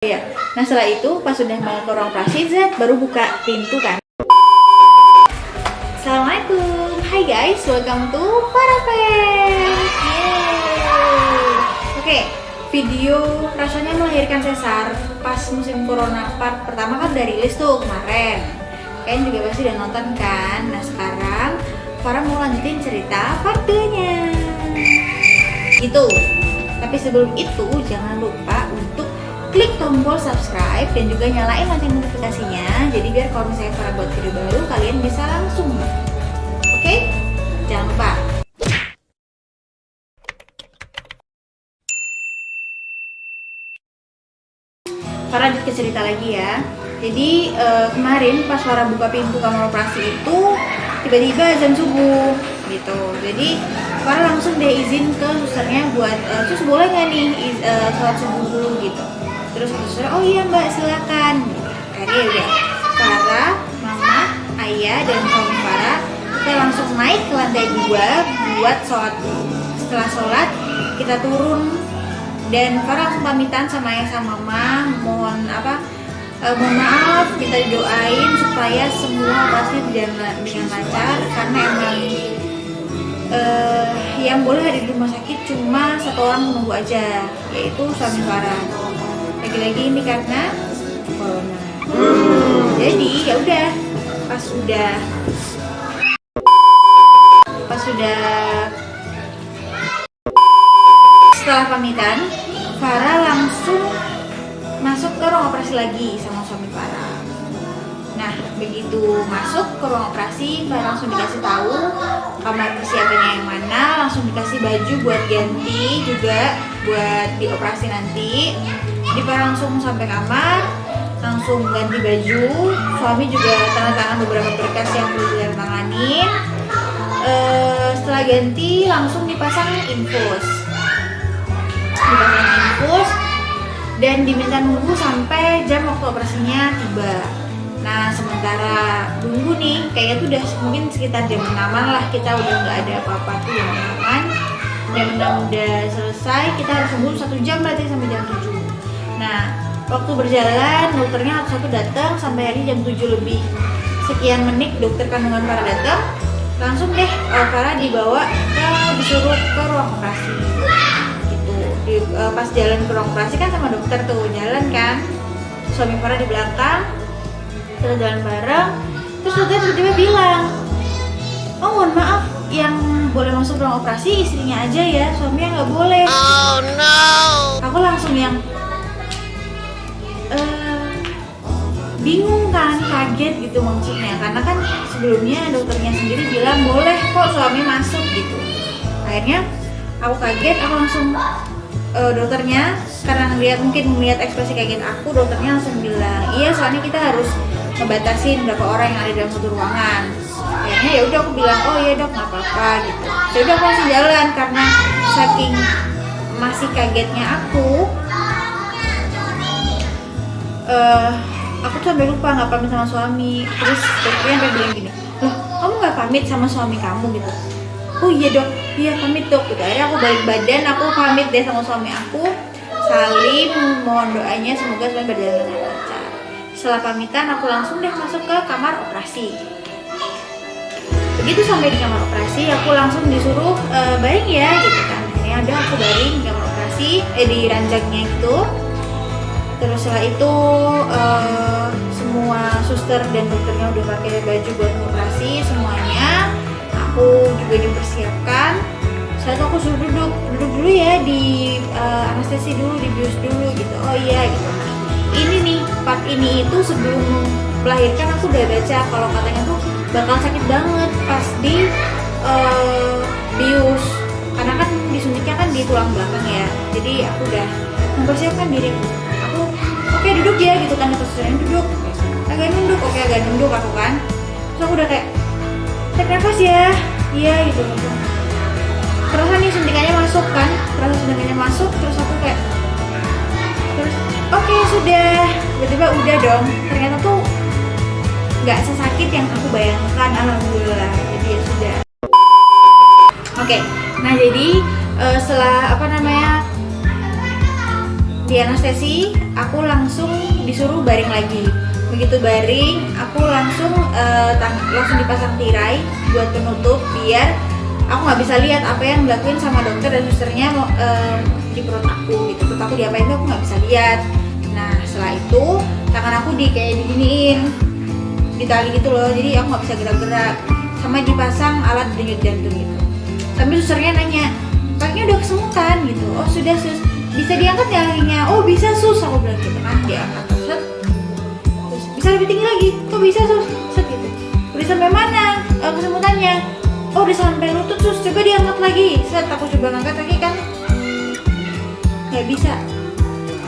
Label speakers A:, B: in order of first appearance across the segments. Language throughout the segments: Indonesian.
A: Ya. Nah setelah itu pas sudah mau ke ruang operasi, Z baru buka pintu kan. Assalamualaikum, hai guys, welcome to Parapen. Oke, video rasanya melahirkan sesar pas musim corona part pertama kan udah rilis tuh kemarin. Kalian juga pasti udah nonton kan. Nah sekarang Farah mau lanjutin cerita part 2-nya. Gitu. Tapi sebelum itu jangan lupa untuk klik tombol subscribe dan juga nyalain lonceng notifikasinya. Jadi biar kalau misalnya Farah buat video baru kalian bisa langsung. Oke? Jangan lupa. Farah lanjut ke cerita lagi ya. Jadi kemarin pas Farah buka pintu kamar operasi itu tiba-tiba azan subuh gitu. Jadi Farah langsung deh izin ke susternya buat sus boleh nggak nih sholat subuh dulu gitu. Terus suster, oh iya mbak silakan. Akhirnya udah Farah, mama, ayah dan suami Farah kita langsung naik ke lantai 2 buat sholat dulu. Setelah sholat kita turun dan Farah langsung pamitan sama ayah sama mama, mohon maaf, kita doain supaya semua operasinya berjalan dengan lancar karena emang yang boleh hadir di rumah sakit cuma satu orang menunggu aja, yaitu suami Farah. Lagi-lagi ini karena corona. Jadi ya udah pas sudah setelah pamitan, Farah langsung masuk ke ruang operasi lagi sama suami Farah. Nah, begitu masuk ke ruang operasi, Farah langsung dikasih tahu kamar persiapannya yang mana, langsung dikasih baju buat ganti juga buat dioperasi nanti. Jadi Farah langsung sampai kamar, langsung ganti baju. Suami juga tanda tangan beberapa berkas yang perlu ditandatanganin. Setelah ganti langsung dipasang infus. Dan diminta nunggu sampai jam waktu operasinya tiba. Nah sementara nunggu nih, kayaknya tuh udah mungkin sekitar jam 6-an lah, kita udah nggak ada apa-apa tuh jam 6-an. Jam 6 udah selesai, kita harus nunggu 1 jam berarti sampai jam 7. Nah waktu berjalan dokternya satu datang sampai hari jam 7 lebih sekian menit dokter kandungan Farah datang. Langsung deh Farah disuruh ke ruang operasi. Pas jalan ke ruang operasi kan sama dokter tuh jalan kan, suami Farah di belakang, kita jalan bareng. Terus dokter tiba-tiba bilang, oh mohon maaf, yang boleh masuk ruang operasi istrinya aja ya, suaminya nggak boleh. Oh no. Aku langsung yang bingung kan, kaget gitu maksudnya, karena kan sebelumnya dokternya sendiri bilang boleh kok suami masuk gitu. Akhirnya aku kaget, aku langsung dokternya karena mungkin melihat ekspresi kaget aku, dokternya langsung bilang iya soalnya kita harus ngebatasin berapa orang yang ada dalam satu ruangan. Akhirnya ya udah aku bilang oh iya dok nggak apa-apa gitu. Ya udah aku langsung jalan karena saking masih kagetnya aku tuh sampai lupa nggak pamit sama suami. Terus dokternya sampai bilang gini, loh kamu nggak pamit sama suami kamu gitu? Oh iya dok, iya pamit dok. Gitu. Akhirnya aku balik badan, aku pamit deh sama suami aku, salim, mohon doanya semoga suami berjalan dengan lancar. Setelah pamitan, aku langsung deh masuk ke kamar operasi. Begitu sampai di kamar operasi, aku langsung disuruh baring ya, gitu kan. Akhirnya ada aku baring di kamar operasi, di ranjangnya itu. Terus setelah itu semua suster dan dokternya udah pakai baju buat operasi semuanya. Aku juga dipersiapkan. Saat aku suruh duduk dulu ya di anestesi dulu, dibius dulu gitu. Oh iya gitu. Ini nih part ini itu sebelum melahirkan aku udah baca kalau katanya tuh bakal sakit banget pas di bius. Karena kan disuntiknya kan di tulang belakang ya. Jadi aku udah mempersiapkan diri. Aku oke duduk ya gitu kan, susternya duduk. Agak nunduk, oke agak nunduk aku kan. Terus aku udah kayak tarik nafas ya, iya gitu. Terasa nih suntikannya masuk kan, terus aku kayak terus oke, sudah, tiba-tiba udah dong. Ternyata tuh nggak sesakit yang aku bayangkan, alhamdulillah. Jadi ya sudah. Oke, nah jadi setelah di anestesi, aku langsung disuruh baring lagi. Begitu baring, aku langsung dipasang tirai buat penutup biar aku nggak bisa lihat apa yang dilakuin sama dokter dan susternya di perut aku gitu. Perut aku diapain tuh aku nggak bisa lihat. Nah setelah itu tangan aku kayak diginiin, ditali gitu loh, jadi aku nggak bisa gerak-gerak. Sama dipasang alat denyut jantung gitu. Sambil susternya nanya, kakinya udah kesemutan gitu. Oh sudah sus, bisa diangkat ya kakinya? Oh bisa sus, aku bilang gitu kan. Diangkat set. Terus bisa lebih tinggi lagi? Kok bisa sus? Set gitu. Udah sampai mana kesemutannya? Oh udah sampai lutut sus, coba diangkat lagi. Set, aku coba ngangkat kaki kan nggak bisa.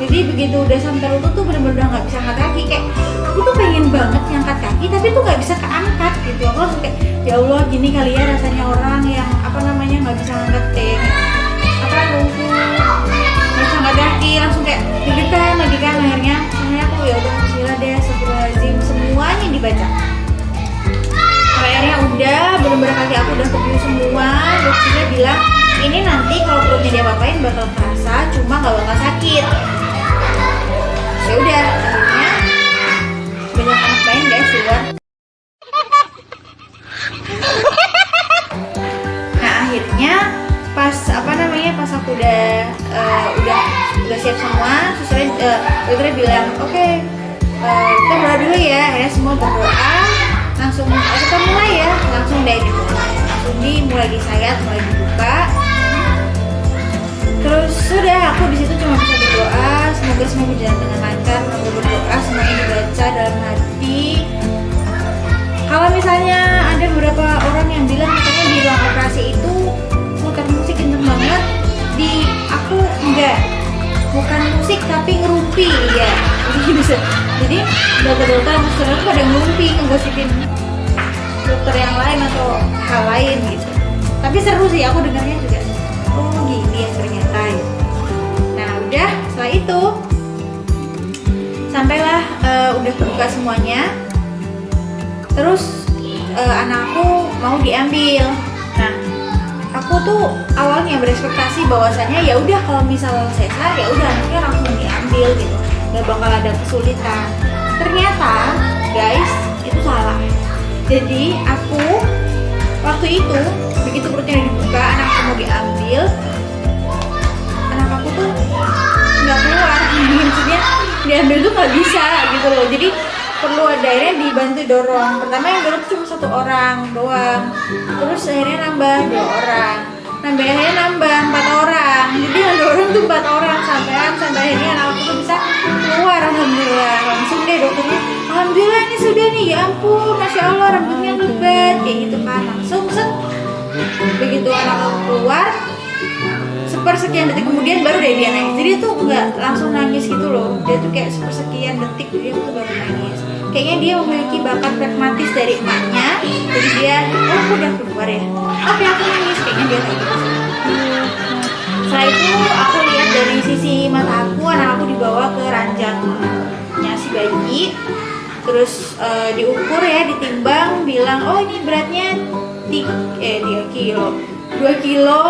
A: Jadi begitu udah sampai lutut tuh bener-bener udah nggak bisa angkat kaki. Kayak aku tuh pengen banget ngangkat kaki tapi tuh nggak bisa keangkat gitu. Aku langsung kayak ya Allah, gini kali ya rasanya orang yang nggak bisa ngangkat lumpuh, nggak bisa ngangkat kaki, langsung kayak deg-degan lagi kan. Akhirnya aku ya udah bismillah deh, astagfirullahaladzim, semuanya dibaca. Akhirnya udah bener-bener kaki aku udah kebiu semua. Dokternya bilang ini nanti kalau perutnya dia apain bakal kerasa, cuma nggak bakal sakit. Ya udah, akhirnya banyak anak main guys di luar. Nah akhirnya pas pas aku udah siap semua, dokternya bilang oke, kita berdoa dulu ya. Akhirnya semua berdoa, langsung kita mulai ya, langsung deh gitu, langsung mulai disayat, mulai dibuka. Terus sudah aku di situ cuma bisa berdoa, semoga semua berjalan dengan lancar. Semoga berdoa semuanya dibaca dalam hati. Kalau misalnya ada beberapa orang yang bilang katanya di ruang operasi itu muter musik kenceng banget, di aku enggak, bukan musik tapi ngerumpi ya. Jadi dokter-dokter suster itu pada ngerumpi ngegosipin dokter yang lain atau hal lain gitu. Tapi seru sih, aku dengarnya juga. Oh gini ya ternyata ya. Nah udah setelah itu sampailah udah kebuka semuanya. Terus anakku mau diambil. Nah aku tuh awalnya berekspektasi bahwasannya ya udah kalau misal sesar ya udah anaknya langsung diambil gitu, nggak bakal ada kesulitan. Ternyata guys itu salah. Jadi aku waktu itu begitu perutnya dibuka, anakku mau diambil, anak aku tuh nggak keluar. Maksudnya diambil tuh nggak bisa gitu loh. Jadi perlu ada, akhirnya dibantu dorong. Pertama yang dorong cuma 1 orang doang, terus akhirnya nambah 2 orang, akhirnya nambah 4 orang. Jadi yang dorong tuh 4 orang sampai akhirnya anak aku tuh bisa keluar. Alhamdulillah, langsung deh dokternya, alhamdulillah ini sudah nih, ya ampun, masya Allah rambutnya lebat kayak gitu kan. Langsung set, begitu anak aku keluar, sepersekian detik kemudian baru deh dia nangis. Jadi tuh nggak langsung nangis gitu loh, dia tuh kayak sepersekian detik dia tuh baru nangis. Kayaknya dia memiliki bakat pragmatis dari emaknya, jadi dia oh aku udah keluar ya, oke aku nangis, kayaknya dia kayak gitu. Setelah itu aku lihat dari sisi mata aku, anak aku dibawa ke ranjangnya si bayi, terus diukur ya, ditimbang, bilang oh ini beratnya 3 kilo 2 kilo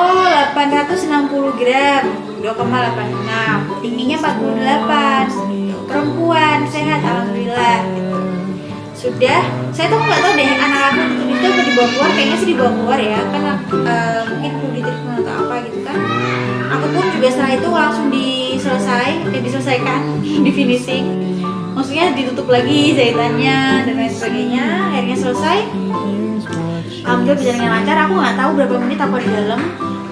A: 860 gram 2,86, tingginya 48 gitu. Perempuan sehat alhamdulillah gitu. Sudah, saya tuh nggak tahu deh anak aku itu apa dibawa keluar, kayaknya sih dibawa keluar ya, karena mungkin perlu ditreatment atau apa gitu kan. Aku pun juga setelah itu langsung diselesaikan di finishing, maksudnya ditutup lagi jahitannya dan lain sebagainya. Akhirnya selesai, alhamdulillah berjalan dengan lancar. Aku nggak tahu berapa menit aku di dalam.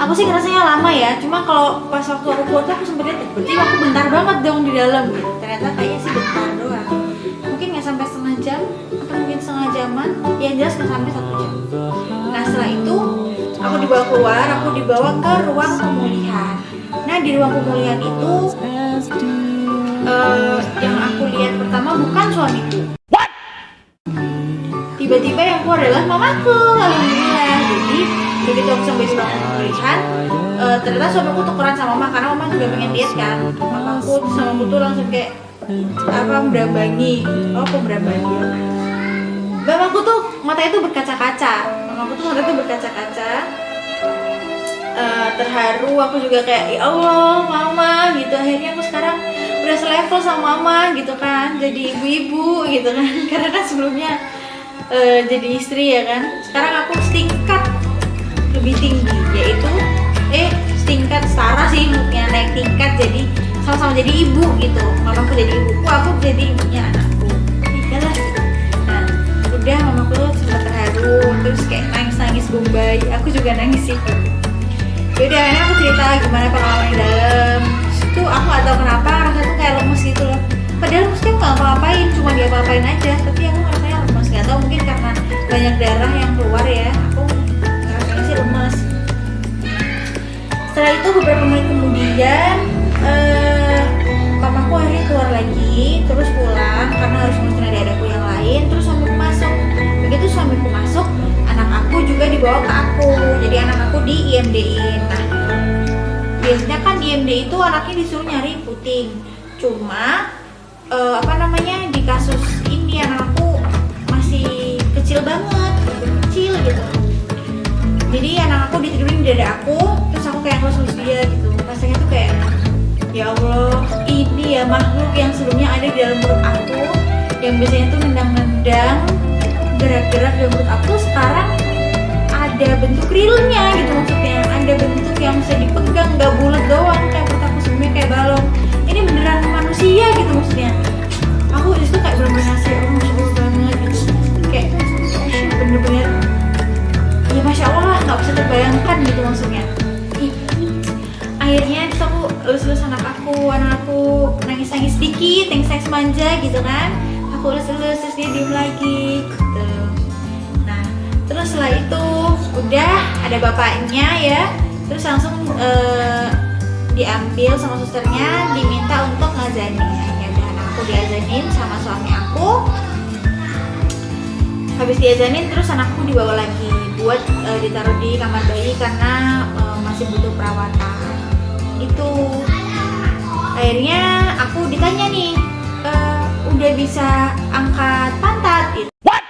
A: Aku sih ngerasanya lama ya, cuma kalau pas waktu aku keluar tuh aku sempet lihat berarti aku bentar banget dong di dalam gitu. Ternyata kayaknya sih bentar doang, mungkin nggak sampai setengah jam atau mungkin setengah jaman, yang jelas nggak sampai 1 jam. Nah setelah itu aku dibawa keluar, aku dibawa ke ruang pemulihan. Nah di ruang pemulihan itu yang aku lihat pertama bukan suamiku. Tiba-tiba yang keluar adalah mamaku, alhamdulillah. Jadi begitu aku sampai di ruang pemulihan, ternyata suamiku tukeran sama mama karena mama juga pengen diet kan. Mamaku sama aku tuh langsung kayak berambangi. Oh kok berambangi? Mamaku tuh matanya tuh berkaca-kaca. Terharu, aku juga kayak ya Allah mama gitu. Akhirnya aku sekarang udah selevel sama mama gitu kan, jadi ibu-ibu gitu kan. Karena kan sebelumnya jadi istri ya kan. Sekarang aku setingkat lebih tinggi, yaitu setingkat setara sih, yang naik tingkat, jadi sama-sama jadi ibu gitu. Mamaku jadi ibuku, aku jadi ibunya anakku. Iyalah. Nah, udah mamaku tuh sempat terharu, terus kayak nangis-nangis Bombay. Aku juga nangis sih. Yaudah, akhirnya aku cerita gimana pengalaman di dalam. Itu aku gak tahu kenapa rasanya tuh kayak lemes gitu loh. Padahal mesti aku gak ngapa-ngapain, cuma dia apa-apain aja. Tapi aku rasanya lemes, gak tahu mungkin karena banyak darah yang keluar ya. Aku rasanya sih lemes. Setelah itu beberapa menit kemudian mamaku akhirnya keluar lagi, terus pulang karena harus ngurusin adik-adikku yang lain. Terus suamiku masuk. Begitu suamiku masuk, anak aku juga dibawa ke aku. Jadi anak aku di IMD-in. Nah, biasanya kan di IMD itu anaknya disuruh nyari puting. Cuma di kasus ini anak aku masih kecil banget, kecil gitu. Jadi anak aku ditidurin di dada aku, terus aku kayak ngelus-ngelus dia gitu. Rasanya tuh kayak, ya Allah, ini ya makhluk yang sebelumnya ada di dalam perut aku, yang biasanya tuh nendang-nendang, gerak-gerak dalam perut aku, sekarang ada bentuk realnya gitu, maksudnya ada bentuk yang bisa dipegang, gak bulat doang kayak perut aku sebelumnya kayak balon. Ini beneran manusia gitu maksudnya. Aku disitu kayak bener-bener ngasih masya Allah banget gitu, kayak bener-bener ya masya Allah lah, gak bisa terbayangkan gitu maksudnya. Akhirnya terus aku elus-elus anak aku nangis-nangis sedikit, nangis manja gitu kan. Aku elus-elus terus dia diem lagi gitu. Nah, terus setelah itu udah ada bapaknya ya, terus langsung diambil sama susternya, diminta untuk ngazanin. Ya udah, anak aku diazanin sama suami aku. Habis diazanin terus anakku dibawa lagi buat ditaruh di kamar bayi karena masih butuh perawatan. Itu akhirnya aku ditanya nih, udah bisa angkat pantat gitu. What?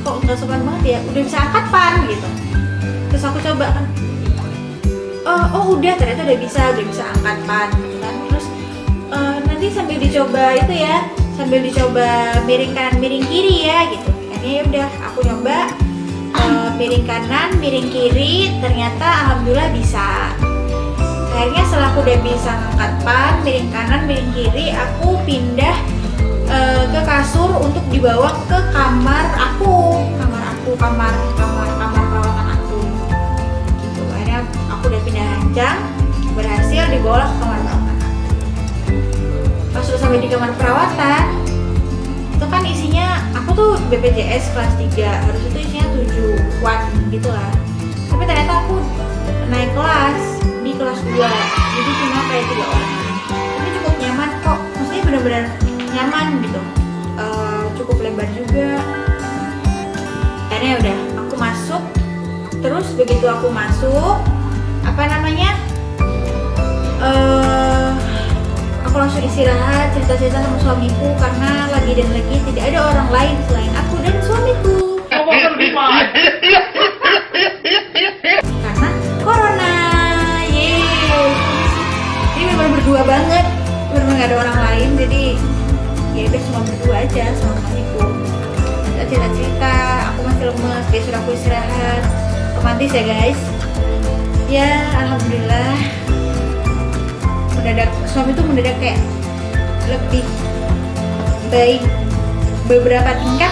A: Kok nggak sopan banget ya, udah bisa angkat pan gitu. Terus aku coba kan, oh udah, ternyata udah bisa angkat pan gitu kan. Terus nanti sambil dicoba itu ya, sambil dicoba miring kanan miring kiri ya gitu. Akhirnya ya udah aku nyoba miring kanan, miring kiri, ternyata alhamdulillah bisa. Akhirnya setelah aku udah bisa ngangkat pan, miring kanan, miring kiri, aku pindah ke kasur untuk dibawa ke kamar perawatan aku. Gitu. Akhirnya aku udah pindah ranjang, berhasil dibawa ke kamar perawatan. Pas sudah sampai di kamar perawatan, itu kan isinya, aku tuh BPJS kelas 3, harus itu isinya 7-an gitu lah. Tapi ternyata aku naik kelas di kelas 2, jadi cuma kayak 3 orang. Tapi cukup nyaman kok, maksudnya benar-benar nyaman gitu. Cukup lebar juga. Akhirnya udah, aku masuk. Terus begitu aku masuk, aku langsung istirahat, cerita-cerita sama suamiku karena lagi tidak ada orang lain selain aku dan suamiku. Karena corona, ini benar berdua banget, benar nggak ada orang lain, jadi ya udah cuma berdua aja sama suamiku. Kita cerita-cerita, aku masih lemes, dia suruh aku istirahat, romantis ya guys. Ya alhamdulillah. Suami tuh mendadak kayak lebih baik beberapa tingkat